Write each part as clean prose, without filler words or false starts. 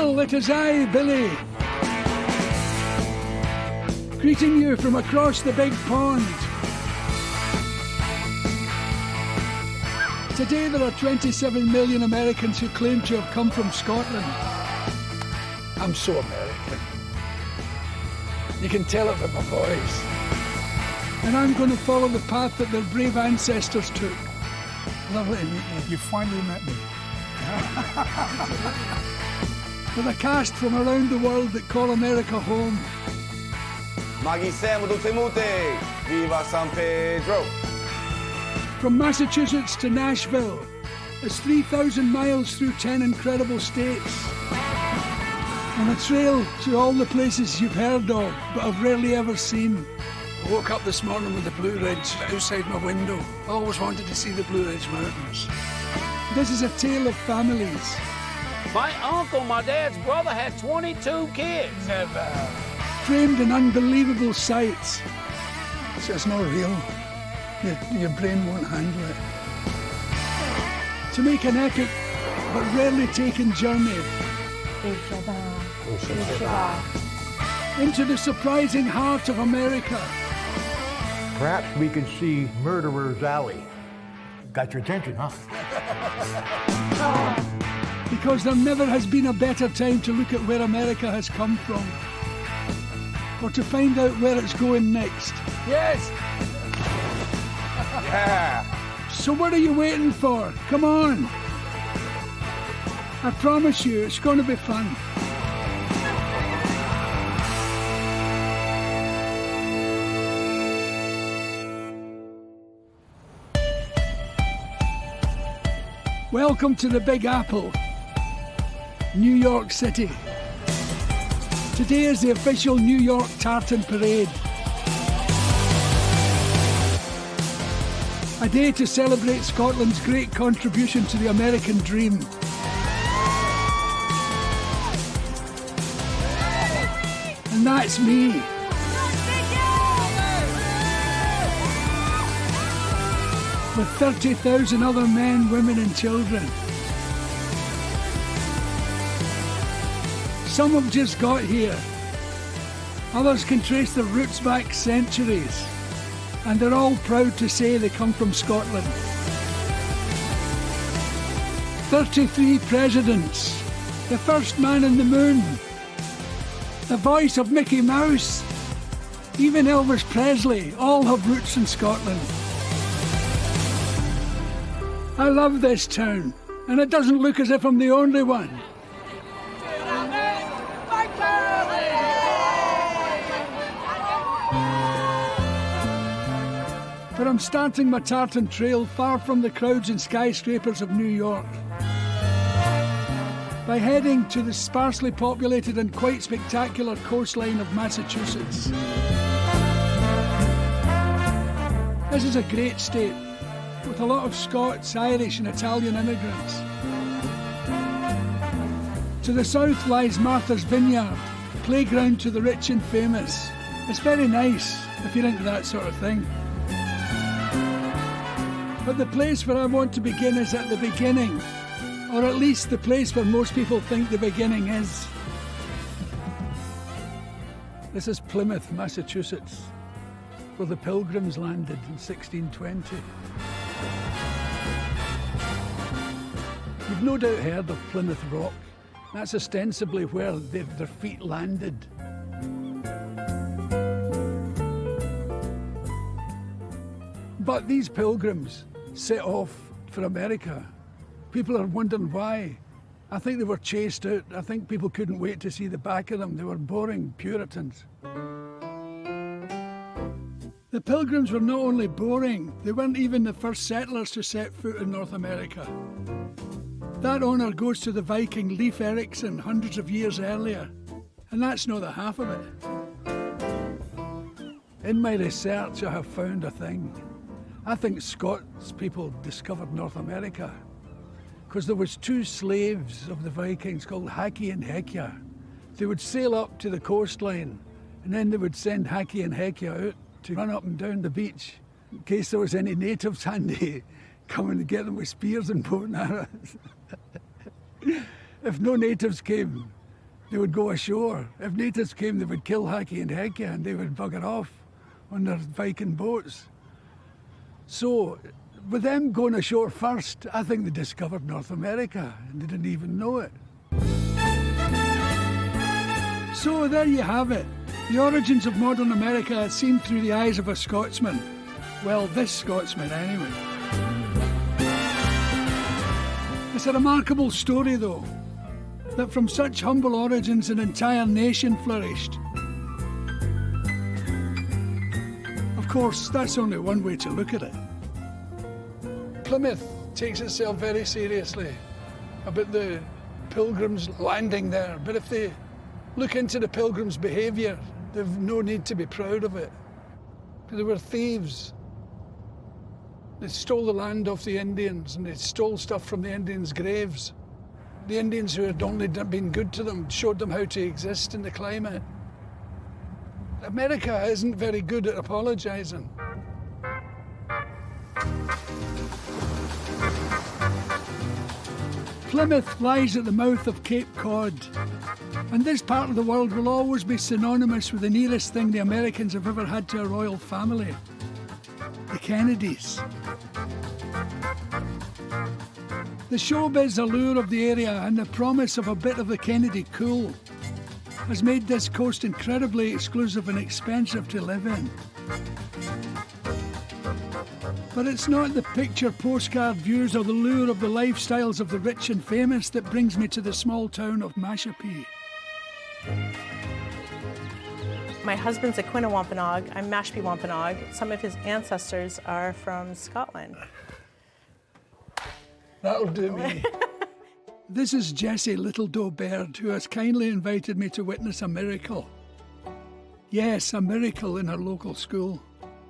Well, it is I, Billy, greeting you from across the big pond. Today there are 27 million Americans who claim to have come from Scotland. I'm so American. You can tell it by my voice. And I'm going to follow the path that their brave ancestors took. Lovely to meet you. You finally met me. With a cast from around the world that call America home. Viva San Pedro. From Massachusetts to Nashville, it's 3,000 miles through 10 incredible states. On a trail to all the places you've heard of, but have rarely ever seen. I woke up this morning with the Blue Ridge outside my window. I always wanted to see the Blue Ridge Mountains. This is a tale of families. My uncle, my dad's brother, had 22 kids. Never. Framed in unbelievable sights. So it's not real. Your brain won't handle it. To make an epic but rarely taken journey into the surprising heart of America. Perhaps we can see Murderer's Alley. Got your attention, huh? Because there never has been a better time to look at where America has come from. Or to find out where it's going next. Yes! Yeah. So what are you waiting for? Come on. I promise you, it's going to be fun. Welcome to the Big Apple, New York City. Today is the official New York Tartan Parade. A day to celebrate Scotland's great contribution to the American dream. And that's me. With 30,000 other men, women and children. Some have just got here. Others can trace their roots back centuries. And they're all proud to say they come from Scotland. 33 presidents, the first man on the moon, the voice of Mickey Mouse, even Elvis Presley, all have roots in Scotland. I love this town, and it doesn't look as if I'm the only one. But I'm starting my tartan trail far from the crowds and skyscrapers of New York. By heading to the sparsely populated and quite spectacular coastline of Massachusetts. This is a great state, with a lot of Scots, Irish and Italian immigrants. To the south lies Martha's Vineyard, playground to the rich and famous. It's very nice if you're into that sort of thing. But the place where I want to begin is at the beginning, or at least the place where most people think the beginning is. This is Plymouth, Massachusetts, where the Pilgrims landed in 1620. You've no doubt heard of Plymouth Rock. That's ostensibly where their feet landed. But these pilgrims set off for America. People are wondering why. I think they were chased out. I think people couldn't wait to see the back of them. They were boring Puritans. The Pilgrims were not only boring, they weren't even the first settlers to set foot in North America. That honour goes to the Viking Leif Erikson hundreds of years earlier. And that's not the half of it. In my research, I have found a thing. I think Scots people discovered North America because there was two slaves of the Vikings called Haki and Hekia. They would sail up to the coastline and then they would send Haki and Hekia out to run up and down the beach in case there was any natives handy coming to get them with spears and bow and arrows. If no natives came, They would go ashore. If natives came, they would kill Haki and Heke and they would bugger off on their Viking boats. So, with them going ashore first, I think they discovered North America and they didn't even know it. So there you have it. The origins of modern America seen through the eyes of a Scotsman. Well, this Scotsman anyway. It's a remarkable story though, that from such humble origins an entire nation flourished. Of course, that's only one way to look at it. Plymouth takes itself very seriously about the pilgrims landing there, but if they look into the pilgrims' behaviour, they've no need to be proud of it. They were thieves. They stole the land off the Indians and they stole stuff from the Indians' graves. The Indians who had only been good to them showed them how to exist in the climate. America isn't very good at apologising. Plymouth lies at the mouth of Cape Cod, and this part of the world will always be synonymous with the nearest thing the Americans have ever had to a royal family, the Kennedys. The showbiz allure of the area and the promise of a bit of the Kennedy cool has made this coast incredibly exclusive and expensive to live in. But it's not the picture postcard views or the lure of the lifestyles of the rich and famous that brings me to the small town of Mashpee. My husband's a Quinawampanoag. I'm Mashpee Wampanoag. Some of his ancestors are from Scotland. That'll do me. This is Jessie Little Doe Baird, who has kindly invited me to witness a miracle. Yes, a miracle in her local school.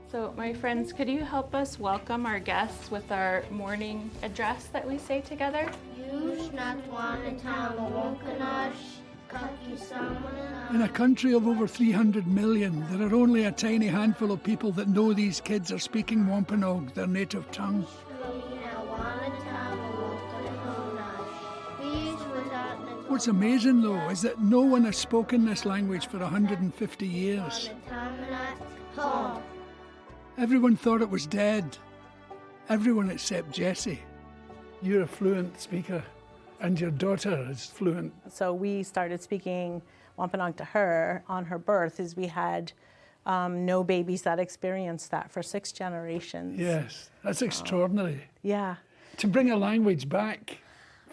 So, my friends, could you help us welcome our guests with our morning address that we say together? In a country of over 300 million, there are only a tiny handful of people that know these kids are speaking Wampanoag, their native tongue. What's amazing though is that no one has spoken this language for 150 years. Everyone thought it was dead. Everyone except Jessie. You're a fluent speaker and your daughter is fluent. So we started speaking Wampanoag to her on her birth, as we had no babies that experienced that for 6 generations. Yes, that's extraordinary. Yeah. To bring a language back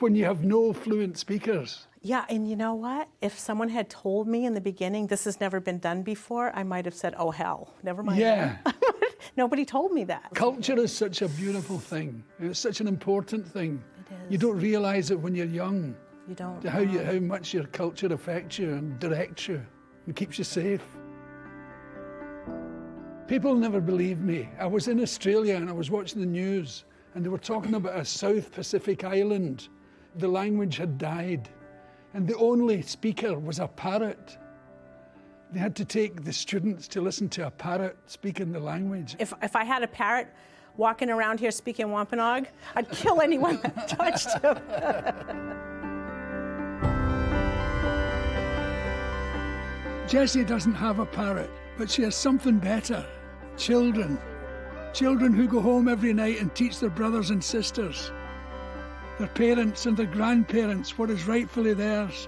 when you have no fluent speakers. Yeah, and you know what? If someone had told me in the beginning this has never been done before, I might have said, oh hell, never mind. Yeah. Nobody told me that. Culture is such a beautiful thing. It's such an important thing. It is. You don't realise it when you're young. You don't. How much your culture affects you and directs you and keeps you safe. People never believe me. I was in Australia and I was watching the news and they were talking about a South Pacific island. The language had died and the only speaker was a parrot. They had to take the students to listen to a parrot speaking the language. If I had a parrot walking around here speaking Wampanoag, I'd kill anyone that touched him. Jessie doesn't have a parrot, but she has something better. Children. Children who go home every night and teach their brothers and sisters, their parents and their grandparents what is rightfully theirs,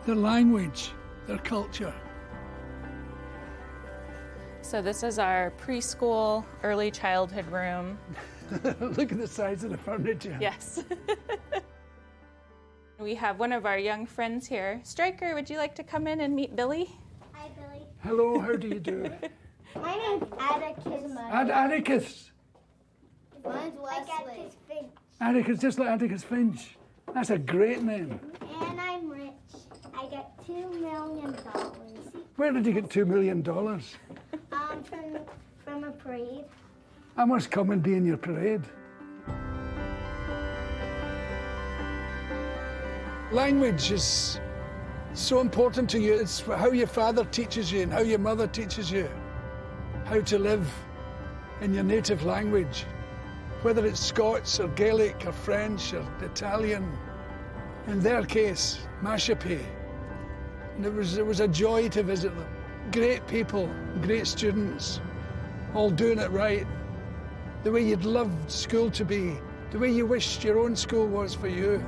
their language, their culture. So this is our preschool, early childhood room. Look at the size of the furniture. Yes. We have one of our young friends here. Striker, would you like to come in and meet Billy? Hi, Billy. Hello, how do you do? My name's Atticus. Atticus. Mine's Wesley. Atticus, just like Atticus Finch. That's a great name. And I'm rich. I got $2 million. Where did you get $2 million? From a parade. I must come and be in your parade. Language is so important to you. It's how your father teaches you and how your mother teaches you how to live in your native language, whether it's Scots or Gaelic or French or Italian. In their case, Mashpee. And it was a joy to visit them. Great people, great students, all doing it right. The way you'd loved school to be, the way you wished your own school was for you.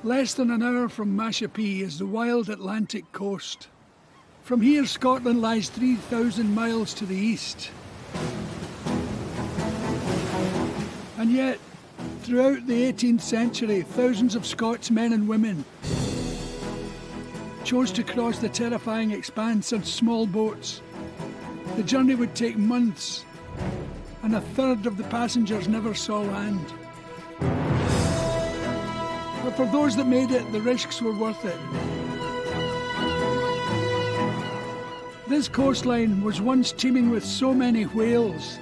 Less than an hour from Mashpee is the wild Atlantic coast. From here, Scotland lies 3,000 miles to the east. And yet, throughout the 18th century, thousands of Scots men and women chose to cross the terrifying expanse on small boats. The journey would take months, and a third of the passengers never saw land. But for those that made it, the risks were worth it. This coastline was once teeming with so many whales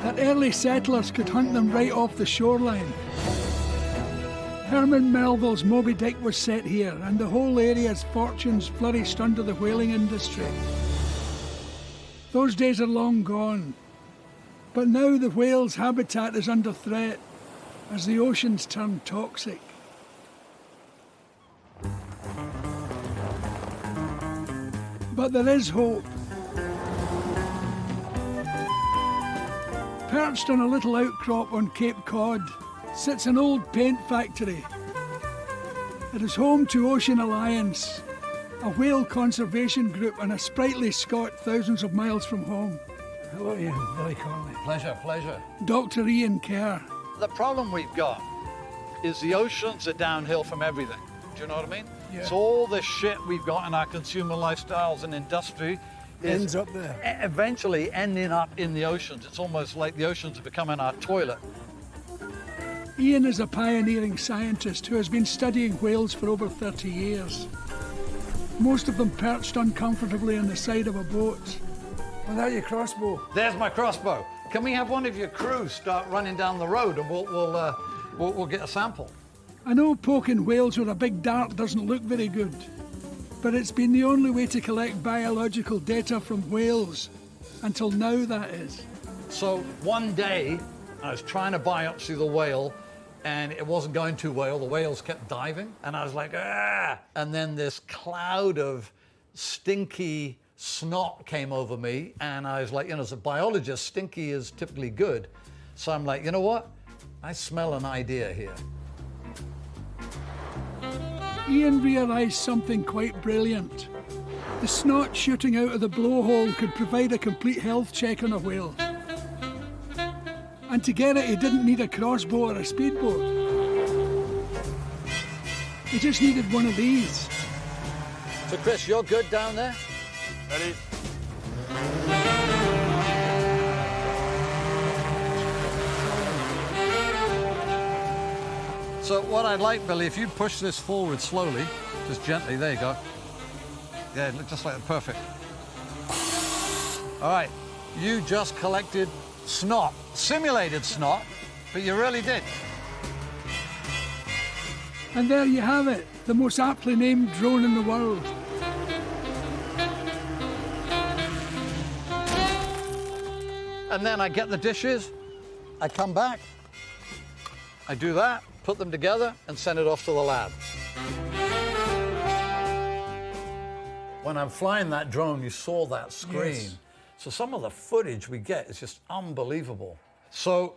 that early settlers could hunt them right off the shoreline. Herman Melville's Moby Dick was set here, and the whole area's fortunes flourished under the whaling industry. Those days are long gone, but now the whale's habitat is under threat as the oceans turn toxic. But there is hope. Perched on a little outcrop on Cape Cod sits an old paint factory. It is home to Ocean Alliance, a whale conservation group and a sprightly Scot thousands of miles from home. Hello, Ian. Billy Connolly. Pleasure, pleasure. Dr. Ian Kerr. The problem we've got is the oceans are downhill from everything. Do you know what I mean? Yeah. So all the shit we've got in our consumer lifestyles and industry Ends up there. Eventually ending up in the oceans. It's almost like the oceans are becoming our toilet. Ian is a pioneering scientist who has been studying whales for over 30 years. Most of them perched uncomfortably on the side of a boat. Without your crossbow. There's my crossbow. Can we have one of your crew start running down the road and we'll get a sample? I know poking whales with a big dart doesn't look very good, but it's been the only way to collect biological data from whales. Until now, that is. So one day, I was trying to biopsy the whale, and it wasn't going too well. The whales kept diving, and I was like, ah! And then this cloud of stinky snot came over me, and I was like, as a biologist, stinky is typically good. So I'm like, you know what? I smell an idea here. Ian realised something quite brilliant. The snot shooting out of the blowhole could provide a complete health check on a whale. And to get it, he didn't need a crossbow or a speedboat. He just needed one of these. So Chris, you're good down there? Ready? So what I'd like, Billy, if you push this forward slowly, just gently, there you go. Yeah, just like that, perfect. All right, you just collected snot, simulated snot, but you really did. And there you have it, the most aptly named drone in the world. And then I get the dishes, I come back, I do that, put them together, and send it off to the lab. When I'm flying that drone, you saw that screen. Yes. So some of the footage we get is just unbelievable. So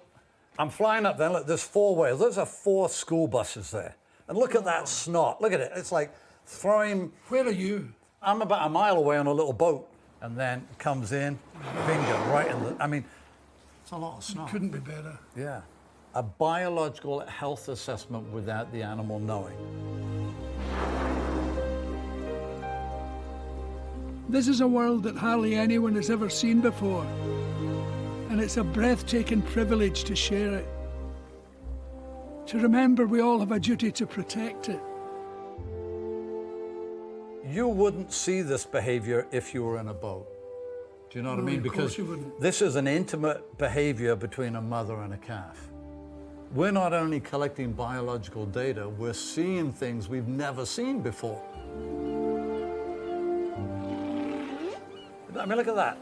I'm flying up there, look, there's 4 whales. Those are 4 school buses there. And look at that snot, look at it. It's like throwing... Where are you? I'm about a mile away on a little boat. And then comes in, bingo, right in the... I mean, it's a lot of snot. Couldn't be better. Yeah. A biological health assessment without the animal knowing. This is a world that hardly anyone has ever seen before, and it's a breathtaking privilege to share it. To remember we all have a duty to protect it. You wouldn't see this behavior if you were in a boat. Do you know what I mean? Of course Because you wouldn't. this is an intimate behavior between a mother and a calf. We're not only collecting biological data, we're seeing things we've never seen before. I mean, look at that.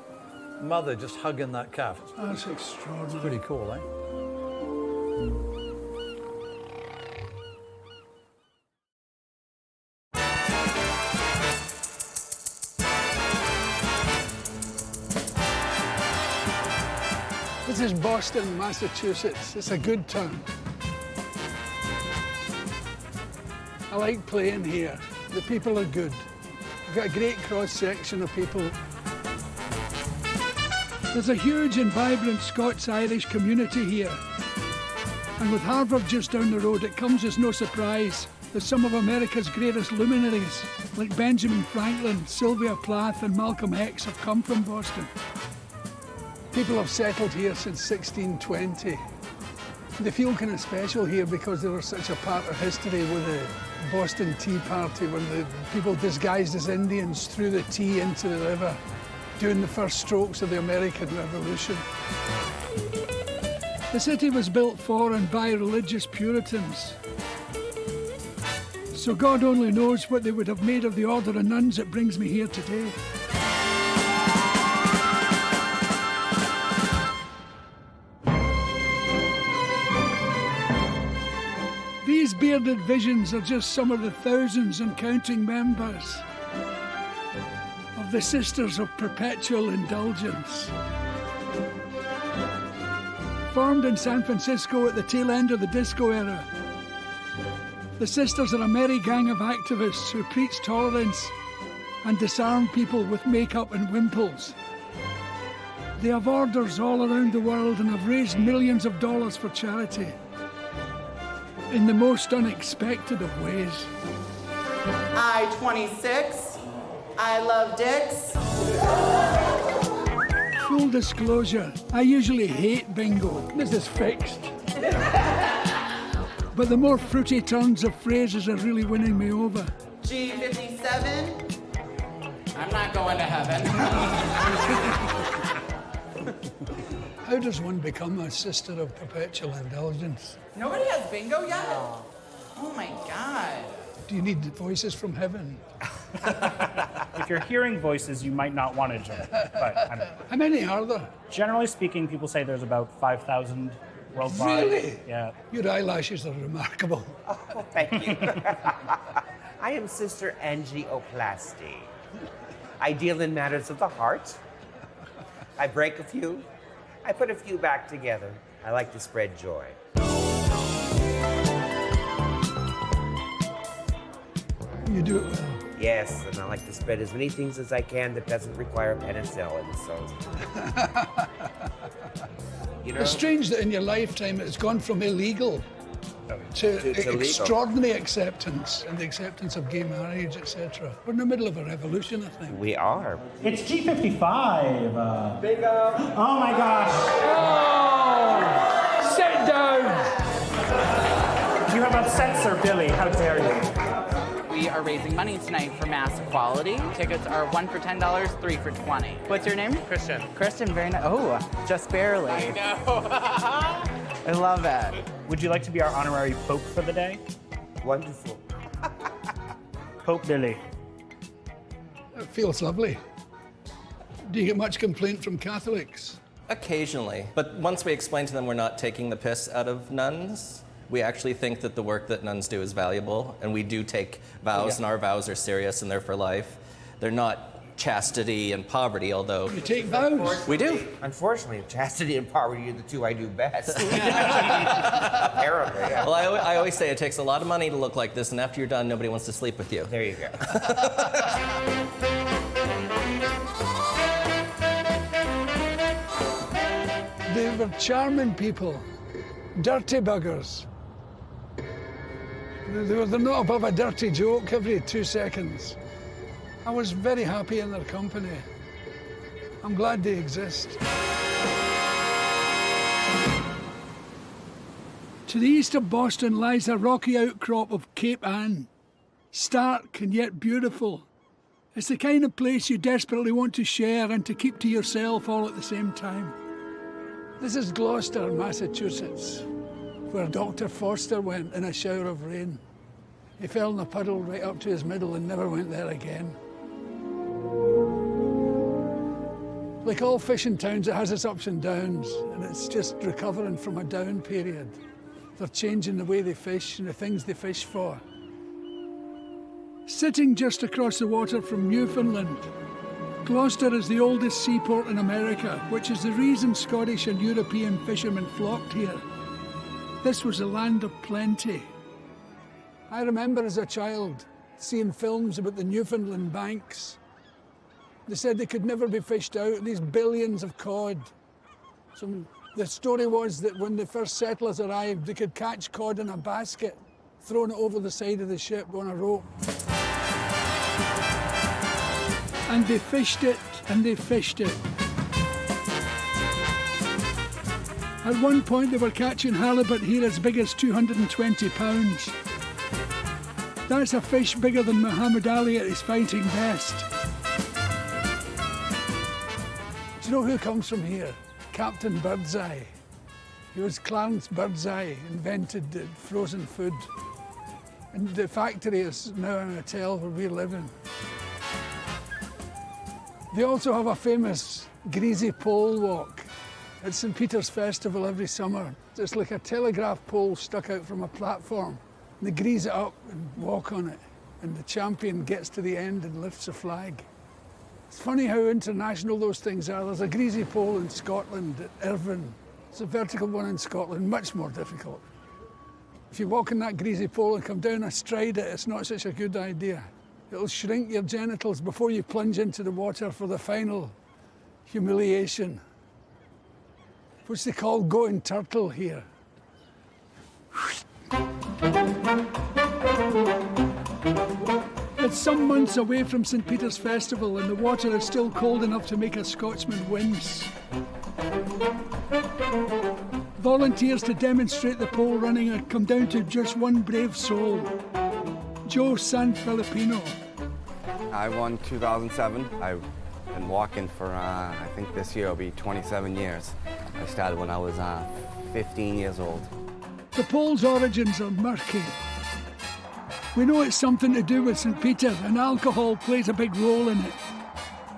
Mother just hugging that calf. That's extraordinary. Pretty cool, eh? This is Boston, Massachusetts. It's a good town. I like playing here. The people are good. We've got a great cross-section of people. There's a huge and vibrant Scots-Irish community here. And with Harvard just down the road, it comes as no surprise that some of America's greatest luminaries, like Benjamin Franklin, Sylvia Plath, and Malcolm X, have come from Boston. People have settled here since 1620. They feel kind of special here because they were such a part of history with the Boston Tea Party, when the people disguised as Indians threw the tea into the river during the first strokes of the American Revolution. The city was built for and by religious Puritans. So God only knows what they would have made of the order of nuns that brings me here today. These bearded visions are just some of the thousands and counting members of the Sisters of Perpetual Indulgence. Formed in San Francisco at the tail end of the disco era, the Sisters are a merry gang of activists who preach tolerance and disarm people with makeup and wimples. They have orders all around the world and have raised millions of dollars for charity in the most unexpected of ways. I, 26, I love dicks. Full disclosure, I usually hate bingo. This is fixed. But the more fruity turns of phrases are really winning me over. G57, I'm not going to heaven. How does one become a Sister of Perpetual Indulgence? Nobody has bingo yet? Oh my God. Do you need voices from heaven? If you're hearing voices, you might not want to join. But How many are there? generally speaking, people say there's about 5,000 worldwide. Really? Yeah. Your eyelashes are remarkable. Oh, thank you. I am Sister Angioplasty. I deal in matters of the heart. I break a few. I put a few back together. I like to spread joy. You do it well. Yes, and I like to spread as many things as I can that doesn't require penicillin, so... You know? It's strange that in your lifetime it's gone from illegal to legal. extraordinary acceptance and the acceptance of gay marriage, etc. We're in the middle of a revolution, I think. We are. It's G55. Bingo. Oh my gosh. Oh! Sit down! You have upset Sir Billy. How dare you? We are raising money tonight for mass equality. Tickets are 1 for $10, 3 for $20. What's your name? Christian. Kristen, very nice. Oh, just barely. I know. I love it. Would you like to be our honorary Pope for the day? Wonderful. Pope Billy. It feels lovely. Do you get much complaint from Catholics? Occasionally, but once we explain to them we're not taking the piss out of nuns, we actually think that the work that nuns do is valuable, and we do take vows, and our vows are serious and they're for life. They're not chastity and poverty, although... You take vows? We do. Unfortunately, chastity and poverty are the two I do best. Apparently. Yeah. Well, I always say it takes a lot of money to look like this, and after you're done, nobody wants to sleep with you. There you go. They were charming people, dirty buggers. They're not above a dirty joke every 2 seconds. I was very happy in their company. I'm glad they exist. To the east of Boston lies a rocky outcrop of Cape Ann, stark and yet beautiful. It's the kind of place you desperately want to share and to keep to yourself all at the same time. This is Gloucester, Massachusetts, where Dr. Foster went in a shower of rain. He fell in a puddle right up to his middle and never went there again. Like all fishing towns, it has its ups and downs, and it's just recovering from a down period. They're changing the way they fish and the things they fish for. Sitting just across the water from Newfoundland, Gloucester is the oldest seaport in America, which is the reason Scottish and European fishermen flocked here. This was a land of plenty. I remember as a child seeing films about the Newfoundland banks. They said they could never be fished out, these billions of cod. So the story was that when the first settlers arrived, they could catch cod in a basket, throwing it over the side of the ship on a rope. And they fished it, and they fished it. At one point, they were catching halibut here as big as 220 pounds. That's a fish bigger than Muhammad Ali at his fighting best. Do you know who comes from here? Captain Birdseye. He was Clarence Birdseye, invented the frozen food. And the factory is now an hotel where we live in. They also have a famous greasy pole walk at St. Peter's Festival every summer. It's like a telegraph pole stuck out from a platform. And they grease it up and walk on it. And the champion gets to the end and lifts a flag. It's funny how international those things are. There's a greasy pole in Scotland at Irvine. There's a vertical one in Scotland, much more difficult. If you walk on that greasy pole and come down astride it, it's not such a good idea. It'll shrink your genitals before you plunge into the water for the final humiliation, which they call going turtle here. It's some months away from St. Peter's Festival and the water is still cold enough to make a Scotsman wince. Volunteers to demonstrate the pole running have come down to just one brave soul, Joe San Filipino. I won 2007. I've been walking for, I think this year will be 27 years. I started when I was 15 years old. The pole's origins are murky. We know it's something to do with St. Peter, and alcohol plays a big role in it.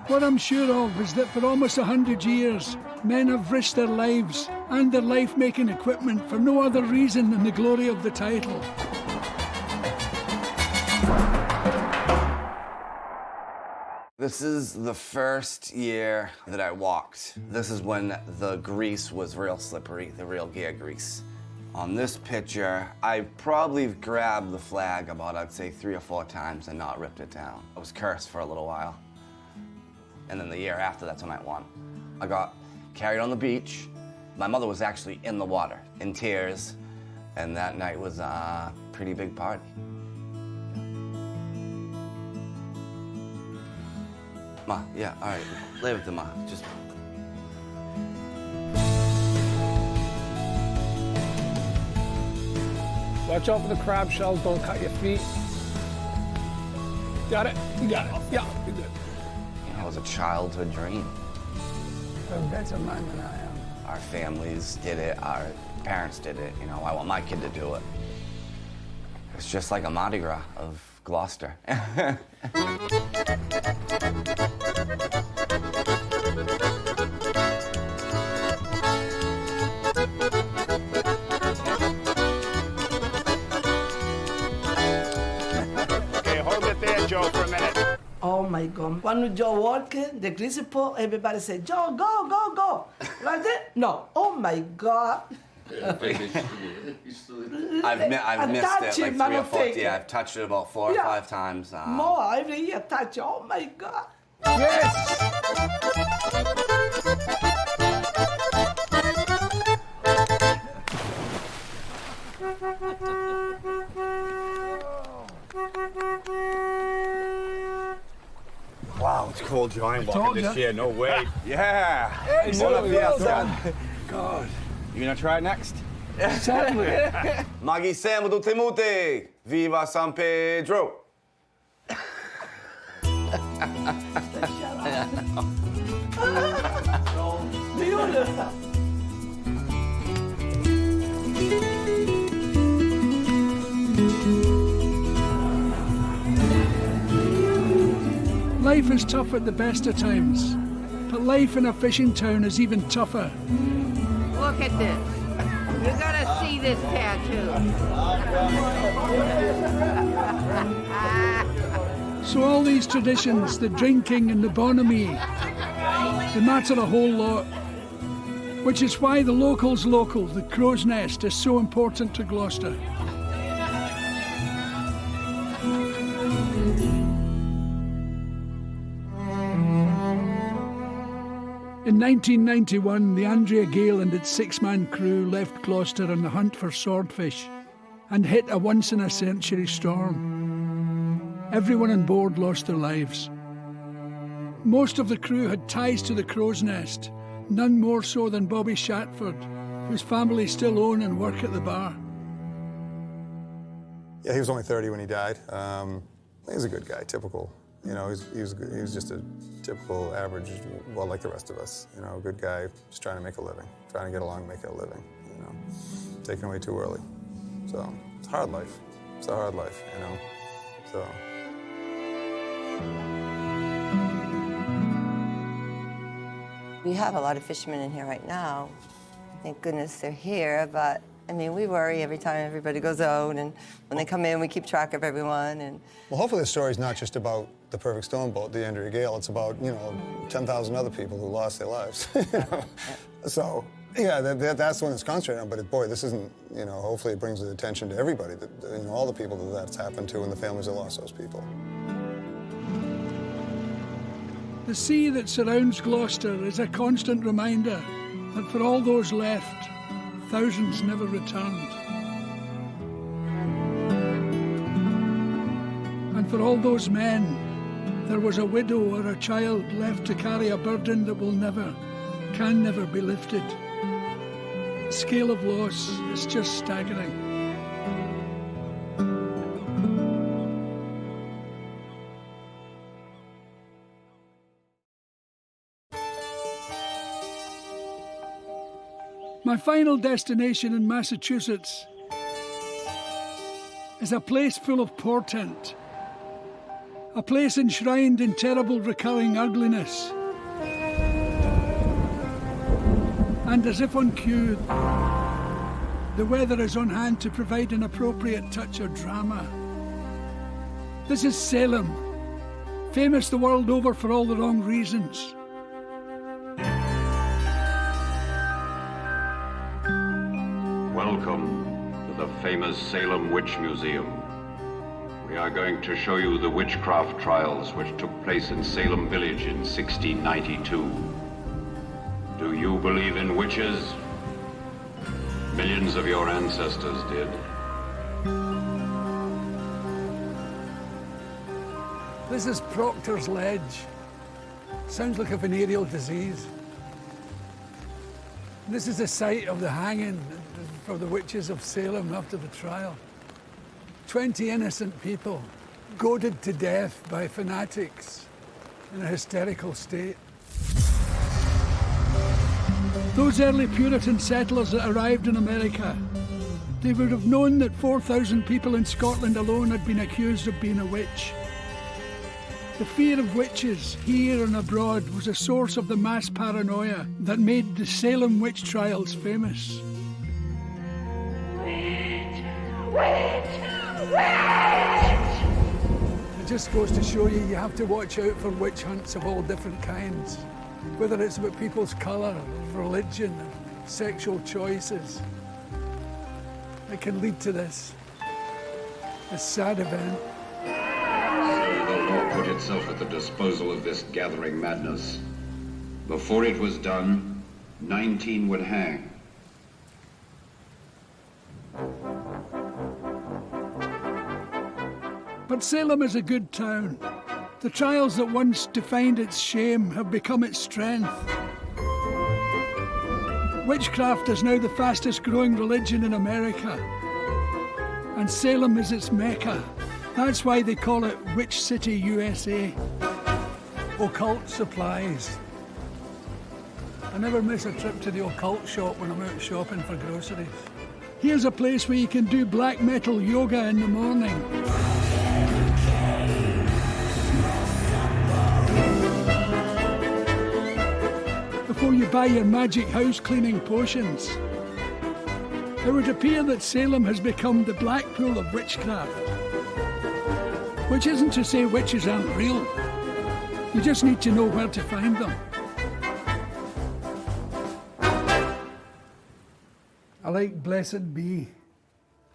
What I'm sure of is that for almost 100 years, men have risked their lives and their life-making equipment for no other reason than the glory of the title. This is the first year that I walked. This is when the grease was real slippery, the real gear grease. On this picture, I probably grabbed the flag about, I'd say, 3 or 4 times and not ripped it down. I was cursed for a little while. And then the year after, that's when I won. I got carried on the beach. My mother was actually in the water, in tears, and that night was a pretty big party. Ma, yeah, all right, lay with the Ma, just. Watch out for the crab shells, don't cut your feet. Got it? You got it. Yeah, you're good. You know, it was a childhood dream. You're a better man than I am. Our families did it, our parents did it, you know, I want my kid to do it. It's just like a Mardi Gras of Gloucester. Joe for a minute. Oh my God. When Joe walked, the greasy pole, everybody said, Joe, go, go, go. Like that? No. Oh my God. I've missed it like 3 or 4. Yeah, I've touched it about 4 or 5 times. More every year, touch. Oh my God. Yes! Wow, it's cold, Joe. I ain't walking this year. No way. Yeah. Hey, well done. God. You gonna try it next? Certainly. Magi Sam do Timute. Viva San Pedro. Beautiful. Life is tough at the best of times, but life in a fishing town is even tougher. Look at this. You gotta see this tattoo. So all these traditions, the drinking and the bonhomie, they matter a whole lot. Which is why the local, the Crow's Nest, is so important to Gloucester. In 1991, the Andrea Gale and its 6-man crew left Gloucester on the hunt for swordfish and hit a once-in-a-century storm. Everyone on board lost their lives. Most of the crew had ties to the Crow's Nest, none more so than Bobby Shatford, whose family still own and work at the bar. Yeah, he was only 30 when he died. He's a good guy, typical. You know, he was just a typical average, well, like the rest of us. You know, a good guy, just trying to make a living, trying to get along and make a living, you know. Taken away too early. So, it's a hard life. It's a hard life, you know, so. We have a lot of fishermen in here right now. Thank goodness they're here, but I mean, we worry every time everybody goes out, and when they come in, we keep track of everyone. And well, hopefully the story's not just about the Perfect Stone boat, the Andrea Gale. It's about, you know, 10,000 other people who lost their lives. You know? So, yeah, that's the one that's concentrating on. But boy, this isn't, you know, hopefully it brings the attention to everybody, that, you know, all the people that's happened to and the families that lost those people. The sea that surrounds Gloucester is a constant reminder that for all those left, thousands never returned. And for all those men, there was a widow or a child left to carry a burden that can never be lifted. The scale of loss is just staggering. My final destination in Massachusetts is a place full of portent, a place enshrined in terrible recurring ugliness. And as if on cue, the weather is on hand to provide an appropriate touch of drama. This is Salem, famous the world over for all the wrong reasons. Welcome to the famous Salem Witch Museum. We are going to show you the witchcraft trials which took place in Salem Village in 1692. Do you believe in witches? Millions of your ancestors did. This is Proctor's Ledge. Sounds like a venereal disease. This is the site of the hanging for the witches of Salem after the trial. 20 innocent people goaded to death by fanatics in a hysterical state. Those early Puritan settlers that arrived in America, they would have known that 4,000 people in Scotland alone had been accused of being a witch. The fear of witches here and abroad was a source of the mass paranoia that made the Salem witch trials famous. It just goes to show you have to watch out for witch hunts of all different kinds, whether it's about people's colour, religion, or sexual choices. It can lead to this sad event. The law put itself at the disposal of this gathering madness. Before it was done, 19 would hang. But Salem is a good town. The trials that once defined its shame have become its strength. Witchcraft is now the fastest growing religion in America, and Salem is its mecca. That's why they call it Witch City, USA. Occult supplies. I never miss a trip to the occult shop when I'm out shopping for groceries. Here's a place where you can do black metal yoga in the morning. Before you buy your magic house cleaning potions. it would appear that Salem has become the Blackpool of witchcraft. Which isn't to say witches aren't real. You just need to know where to find them. I like Blessed Be.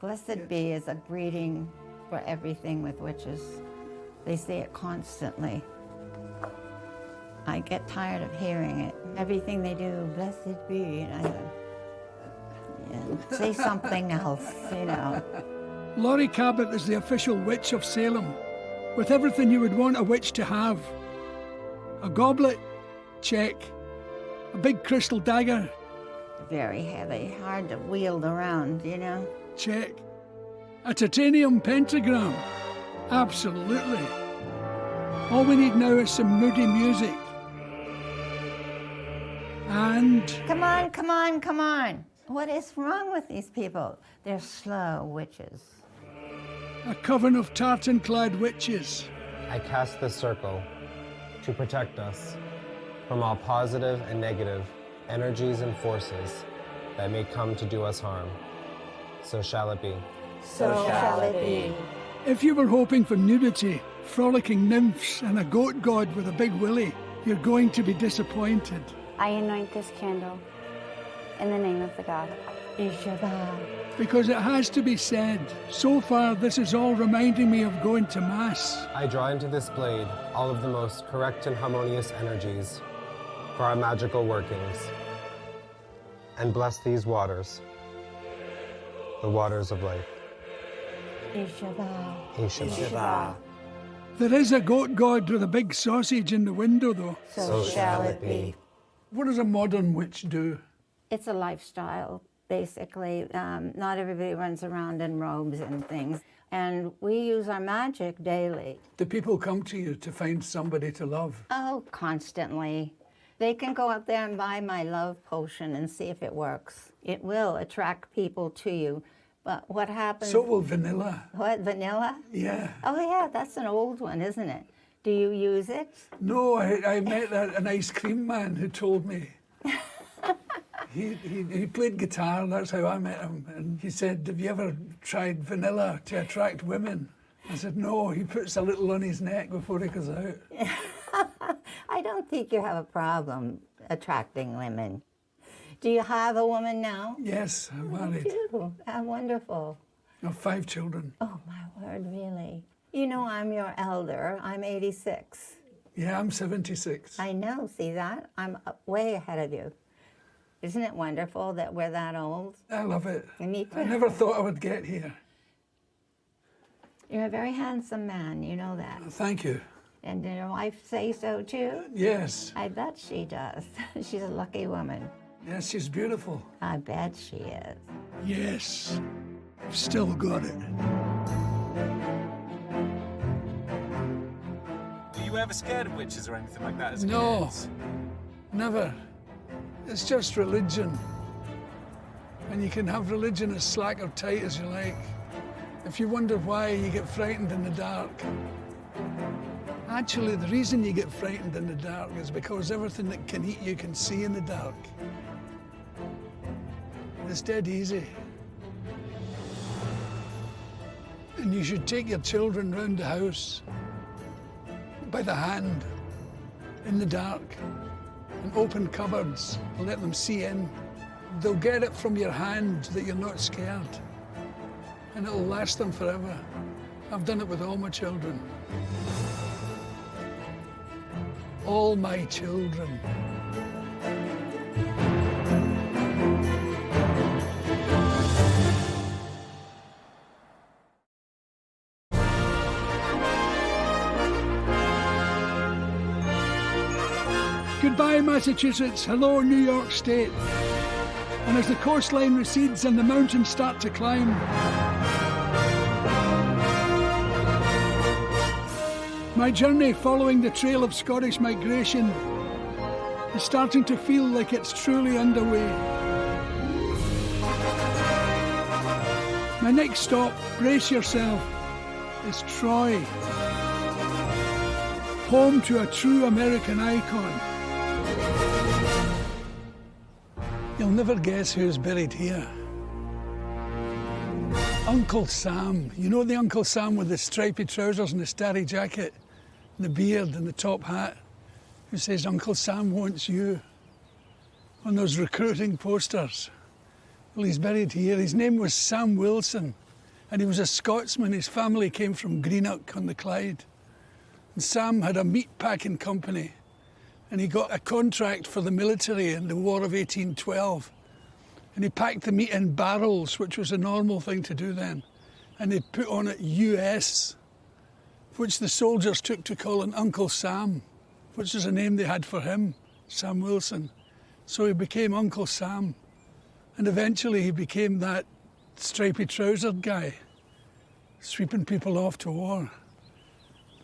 Blessed be is a greeting for everything with witches. They say it constantly. I get tired of hearing it. Everything they do, blessed be, and I go, yeah, say something else, you know. Laurie Cabot is the official witch of Salem, with everything you would want a witch to have. A goblet, check. A big crystal dagger, Very heavy, hard to wield around, you know. check. A titanium pentagram, absolutely. All we need now is some moody music. And Come on, come on, come on. What is wrong with these people? They're slow witches. a coven of tartan-clad witches. I cast this circle to protect us from all positive and negative energies and forces that may come to do us harm. So shall it be. So shall it be. If you were hoping for nudity, frolicking nymphs, and a goat god with a big willy, you're going to be disappointed. I anoint this candle in the name of the god. Ishaba. Because it has to be said, so far this is all reminding me of going to Mass. I draw into this blade all of the most correct and harmonious energies for our magical workings, and bless these waters, the waters of life. Ishaba. Ishaba. There is a goat god with a big sausage in the window, though. So shall it be. What does a modern witch do? It's a lifestyle, basically. Not everybody runs around in robes and things. And we use our magic daily. Do people come to you to find somebody to love? Oh, constantly. They can go up there and buy my love potion and see if it works. It will attract people to you. But what happens? So will vanilla. What, vanilla? Yeah. Oh, yeah, that's an old one, isn't it? Do you use it? No, I met an ice cream man who told me. He played guitar, and that's how I met him. And he said, have you ever tried vanilla to attract women? I said, no, he puts a little on his neck before he goes out. I don't think you have a problem attracting women. Do you have a woman now? Yes, I'm married. You do? How wonderful. I have 5 children. Oh, my word, really? You know I'm your elder. I'm 86. Yeah, I'm 76. I know, see that? I'm way ahead of you. Isn't it wonderful that we're that old? I love it. Me too. I never thought I would get here. You're a very handsome man, you know that. Thank you. And did your wife say so too? Yes. I bet she does. She's a lucky woman. Yes, she's beautiful. I bet she is. Yes. I've still got it. Were you ever scared of witches or anything like that as a No, kid? never. It's just religion. And you can have religion as slack or tight as you like. If you wonder why you get frightened in the dark, actually the reason you get frightened in the dark is because everything that can eat you can see in the dark. It's dead easy. And you should take your children round the house by the hand in the dark and open cupboards and let them see in. They'll get it from your hand that you're not scared. And it'll last them forever. I've done it with all my children. All my children. Goodbye, Massachusetts. Hello, New York State. And as the coastline recedes and the mountains start to climb, my journey following the trail of Scottish migration is starting to feel like it's truly underway. My next stop, brace yourself, is Troy, home to a true American icon. You'll never guess who's buried here. Uncle Sam. You know the Uncle Sam with the stripy trousers and the starry jacket, and the beard and the top hat, who says Uncle Sam wants you on those recruiting posters. Well, he's buried here. His name was Sam Wilson, and he was a Scotsman. His family came from Greenock on the Clyde. And Sam had a meat packing company, and he got a contract for the military in the War of 1812. And he packed the meat in barrels, which was a normal thing to do then. And they put on it US, which the soldiers took to calling Uncle Sam, which is a name they had for him, Sam Wilson. So he became Uncle Sam. And eventually he became that stripy trousered guy, sweeping people off to war.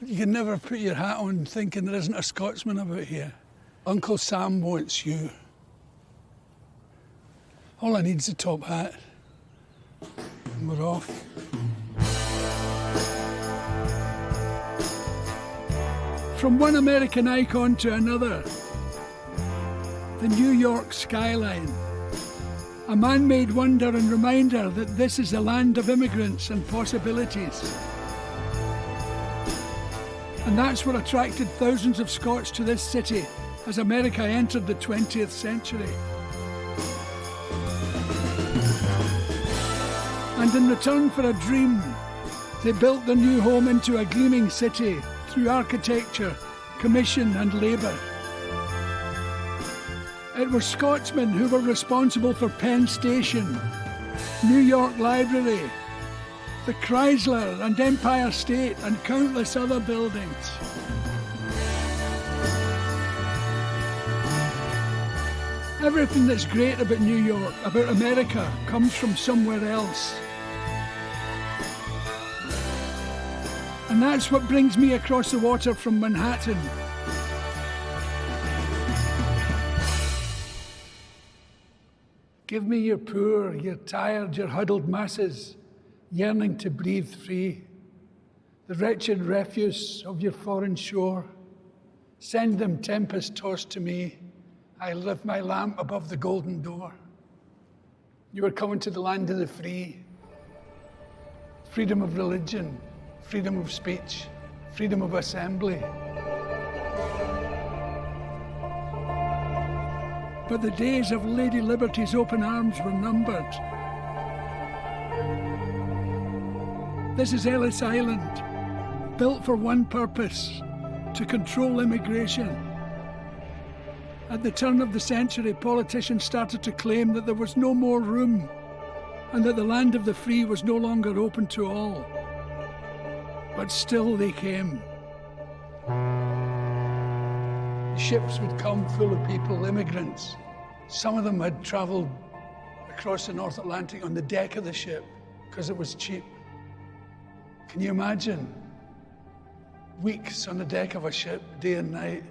But you can never put your hat on thinking there isn't a Scotsman about here. Uncle Sam wants you. All I need is a top hat, and we're off. From one American icon to another, the New York skyline, a man-made wonder and reminder that this is a land of immigrants and possibilities. And that's what attracted thousands of Scots to this city as America entered the 20th century. And in return for a dream, they built their new home into a gleaming city through architecture, commission and labour. It was Scotsmen who were responsible for Penn Station, New York Library, the Chrysler and Empire State and countless other buildings. Everything that's great about New York, about America, comes from somewhere else. And that's what brings me across the water from Manhattan. Give me your poor, your tired, your huddled masses, yearning to breathe free. The wretched refuse of your foreign shore. Send them tempest-tossed to me. I lift my lamp above the golden door. You are coming to the land of the free. Freedom of religion, freedom of speech, freedom of assembly. But the days of Lady Liberty's open arms were numbered. This is Ellis Island, built for one purpose, to control immigration. At the turn of the century, politicians started to claim that there was no more room and that the land of the free was no longer open to all. But still they came. The ships would come full of people, immigrants. Some of them had travelled across the North Atlantic on the deck of the ship because it was cheap. Can you imagine? Weeks on the deck of a ship, day and night.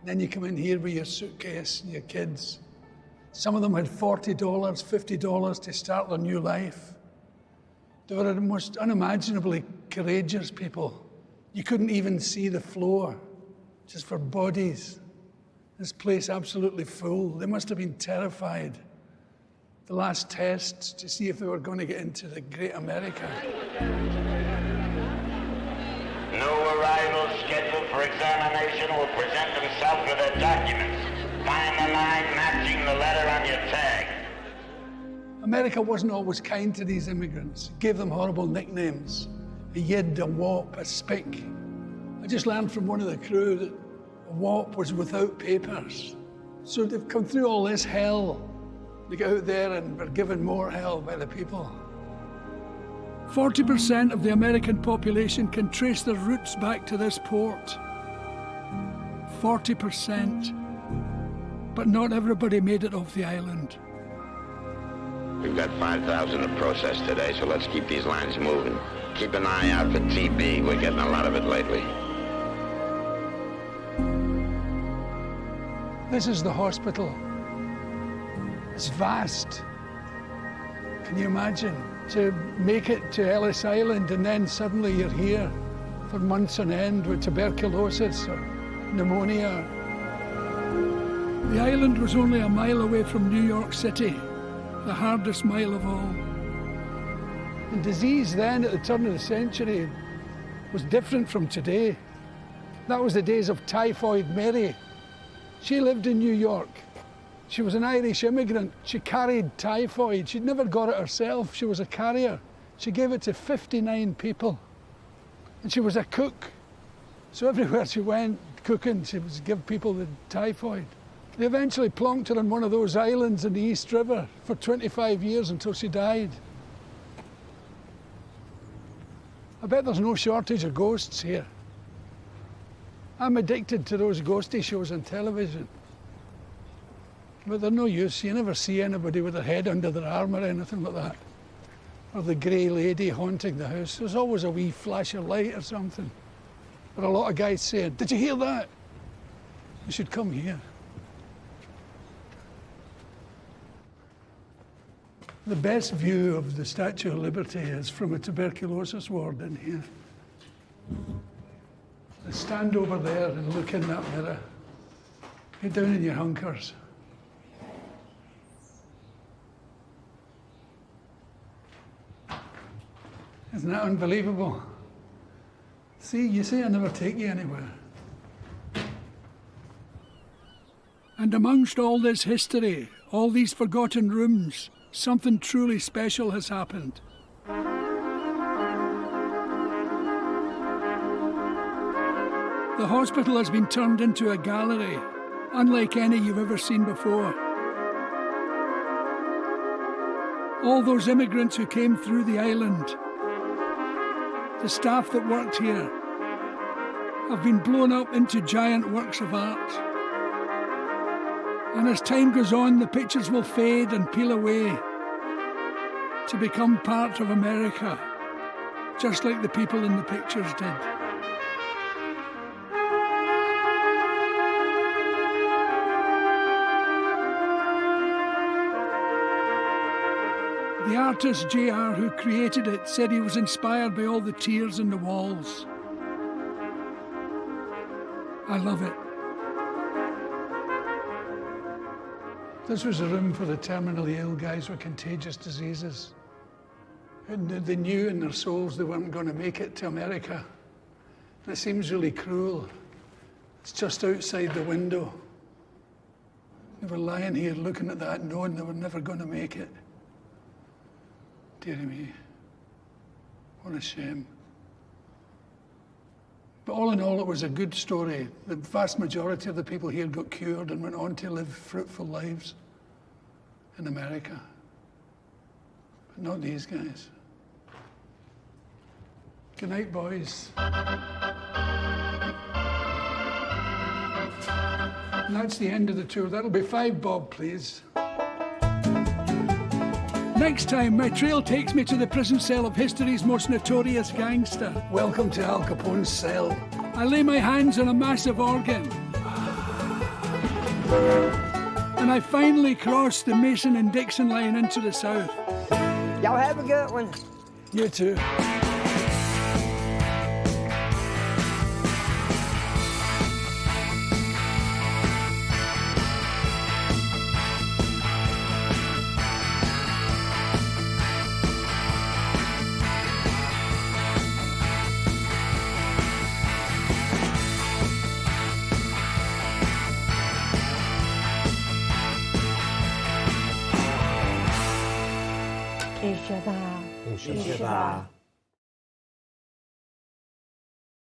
Then you come in here with your suitcase and your kids. Some of them had $40, $50 to start their new life. They were the most unimaginably courageous people. You couldn't even see the floor, just for bodies. This place absolutely full. They must have been terrified. The last tests to see if they were going to get into the great America. No arrivals scheduled for examination will present themselves with their documents. Find the line matching the letter on your tag. America wasn't always kind to these immigrants. It gave them horrible nicknames. A yid, a wop, a spick. I just learned from one of the crew that a wop was without papers. So they've come through all this hell. They get out there and were given more hell by the people. 40% of the American population can trace their roots back to this port. 40%. But not everybody made it off the island. We've got 5,000 to process today, so let's keep these lines moving. Keep an eye out for TB. We're getting a lot of it lately. This is the hospital. It's vast. Can you imagine? To make it to Ellis Island and then suddenly you're here for months on end with tuberculosis or pneumonia. The island was only a mile away from New York City, the hardest mile of all. And disease then, at the turn of the century, was different from today. That was the days of Typhoid Mary. She lived in New York. She was an Irish immigrant. She carried typhoid. She'd never got it herself. She was a carrier. She gave it to 59 people. And she was a cook. So everywhere she went cooking, she would give people the typhoid. They eventually plonked her on one of those islands in the East River for 25 years until she died. I bet there's no shortage of ghosts here. I'm addicted to those ghosty shows on television. But they're no use. You never see anybody with their head under their arm or anything like that. Or the grey lady haunting the house. There's always a wee flash of light or something. Or a lot of guys saying, "Did you hear that? You should come here." The best view of the Statue of Liberty is from a tuberculosis ward in here. Stand over there and look in that mirror. Get down in your hunkers. Isn't that unbelievable? See, you say I never take you anywhere. And amongst all this history, all these forgotten rooms, something truly special has happened. The hospital has been turned into a gallery, unlike any you've ever seen before. All those immigrants who came through the island, the staff that worked here, have been blown up into giant works of art. And as time goes on, the pictures will fade and peel away to become part of America, just like the people in the pictures did. The artist J.R. who created it said he was inspired by all the tears in the walls. I love it. This was a room for the terminally ill guys with contagious diseases. And they knew in their souls they weren't going to make it to America. And it seems really cruel. It's just outside the window. They were lying here looking at that, knowing they were never going to make it. Dear me, what a shame. But all in all, it was a good story. The vast majority of the people here got cured and went on to live fruitful lives in America. But not these guys. Good night, boys. And that's the end of the tour. That'll be 5 bob, please. Next time, my trail takes me to the prison cell of history's most notorious gangster. Welcome to Al Capone's cell. I lay my hands on a massive organ. And I finally cross the Mason and Dixon line into the south. Y'all have a good one. You too. Ishaba.